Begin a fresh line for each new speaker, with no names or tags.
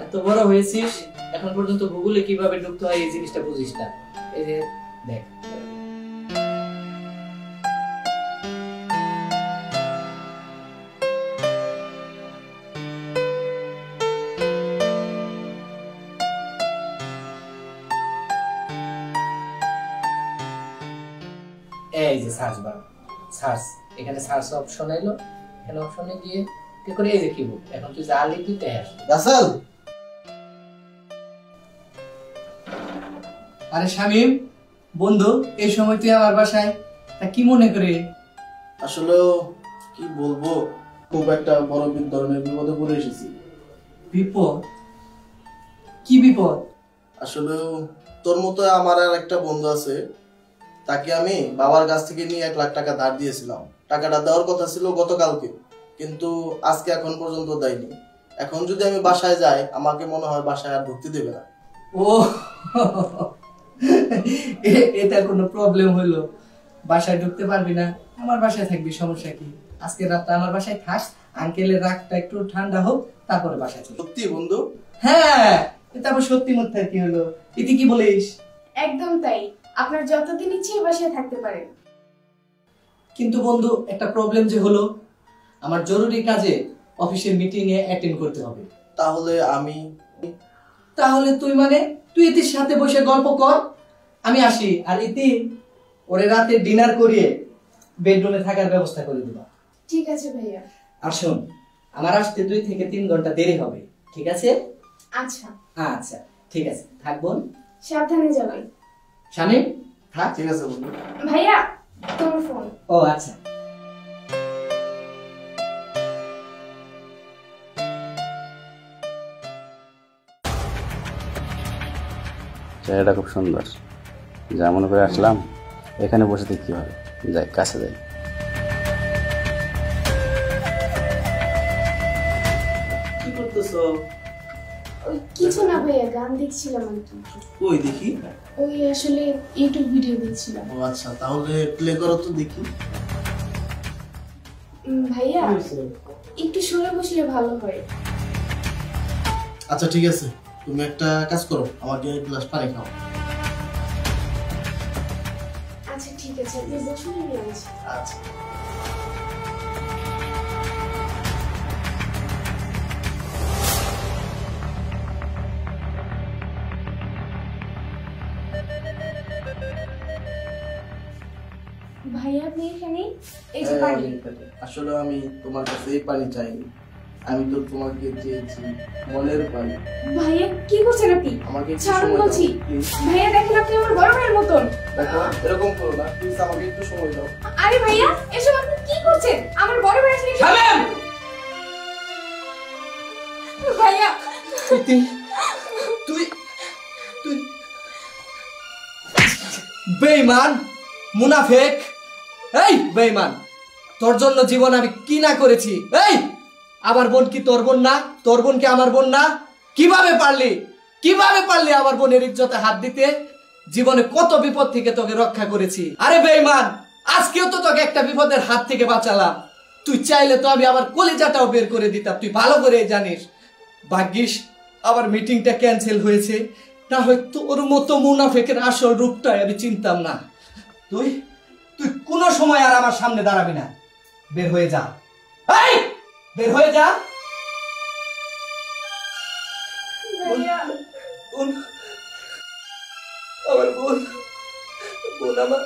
এত বড় হয়েছিস এখন পর্যন্ত গুগলে কিভাবে ঢুকতে হয় এই জিনিসটা বুঝিস না। এই যে দেখ, এই যে সার্চ বার, সার্চ, এখানে সার্চ অপশন এলো, এখানে অপশনে গিয়ে কি করে এই যে কিবোর্ড, এখন তুই যা লিখবি তাই আসবে।
রাসেল,
আরে শামিম বন্ধু, এই সময় তুই আমার বাসায়, তা কি মনে করে?
আসলে কি বলবো, খুব একটা বড় ধরনের বিপদে পড়ে এসেছি।
বিপদ? কি বিপদ?
আসলে তোর মতো আমার আর একটা বন্ধু আছে, তাকে আমি বাবার কাছ থেকে নিয়ে 1 লাখ টাকা ধার দিয়েছিলাম। টাকাটা দেওয়ার কথা ছিল গতকালকে, কিন্তু আজকে এখন পর্যন্ত দেয়নি। এখন যদি আমি বাসায় যাই, আমাকে মনে হয় বাসায় আর ঢুকতে দেবে না।
ও এটা কোনো প্রবলেম হলো? বাসায় ঢুকতে পারবি না, আমার বাসায় থাকবি, সমস্যা কি? আজকে রাতটা আমার বাসায় থাক, আঙ্কেলের রাগটা একটু ঠান্ডা হোক, তারপরে বাসায় চল।
সত্যি বন্ধু?
হ্যাঁ, তারপর সত্যি মধ্যে কি হলো? ইতি কি বলিস?
একদম তাই, আপনার যতদিন ইচ্ছে বাসায় থাকতে পারেন।
কিন্তু বন্ধু, একটা প্রবলেম যে হলো, আমার জরুরি কাজে অফিসের মিটিং এ অ্যাটেন্ড করতে হবে। তাহলে তুই মানে তুই ইতির সাথে বসে গল্প কর, আমি আসি, আর ইতি ওরে রাতে ডিনার করিয়ে বেডরুমে থাকার ব্যবস্থা করে দিবা।
ঠিক আছে ভাইয়া।
আর শোন, আমার আসতে 2 থেকে 3 ঘন্টা দেরি হবে, ঠিক আছে?
আচ্ছা
আচ্ছা ঠিক আছে, থাক বোন।
সাবধানে যাবেন।
শামিম থাক।
ঠিক আছে বন্ধু।
ভাইয়া তোমার ফোন।
ও আচ্ছা।
জায়গাটা খুব সুন্দর, যা মনে করে আসলাম এখানে বসে দেখতে হবে। যাই, কাছে যাই।
কি করতেছো?
কিছু না ভাইয়া, গান দেখছিলাম আর কি।
ওই দেখি।
ওই আসলে ইউটিউব ভিডিও দেখছিলাম।
ও আচ্ছা, তাহলে প্লে করো তো দেখি।
ভাইয়া একটু সরে বসলে ভালো হয়।
আচ্ছা ঠিক আছে, তুমি একটা কাজ করো, আমাকে 1 গ্লাস পানি খাও।
আচ্ছা ঠিক আছে, আপনি বসুন, আমি আছি।
আচ্ছা।
ভাইয়া আপনি এখানে, এই যে পানি।
আসলে আমি তোমার কাছে এই পানি চাইনি, আমি তো তোমাকে চেয়েছি মনের পানি।
ভাইয়া কি করছেন আপনি?
আমাকে একটু
ছাড়ুন
সময়
বলছি।
দাও প্লিজ।
ভাইয়া দেখেন আপনি আমার বড় ভাইয়ের মতন।
দেখো এরকম করো না প্লিজ, আমাকে একটু সময় দাও।
আরে ভাইয়া এসব আপনি কি করছেন? আমার বড় ভাই আসলে
শামিম!
ভাইয়া
ইতি, তুই তুই বেঈমান, মুনাফিক! এই বেঈমান, তোর জন্য জীবন আমি কি না করেছি! এই আমার বোন কি তোর বোন না? তোর বোন কি আমার বোন না? কিভাবে পারলি, কিভাবে পারলি আমার বোনের ইজ্জতে হাত দিতে? জীবনে কত বিপদ থেকে তোকে রক্ষা করেছি। আরে বেঈমান, আজকেও তো তোকে একটা বিপদের হাত থেকে বাঁচালাম। তুই চাইলে তো আমি আমার কলিজাটাও বের করে দিতাম, তুই ভালো করে জানিস। ভাগ্যিস আমার মিটিংটা ক্যান্সেল হয়েছে, না হয় তোর মতো মুনাফিকের আসল রূপটাই আমি চিনতাম না। তুই তুই কোনো সময় আর আমার সামনে দাঁড়াবি না, বের হয়ে যা। এই বের হয়ে যা।
ভাইয়া
বোন, আমার বোন, বোন আমার।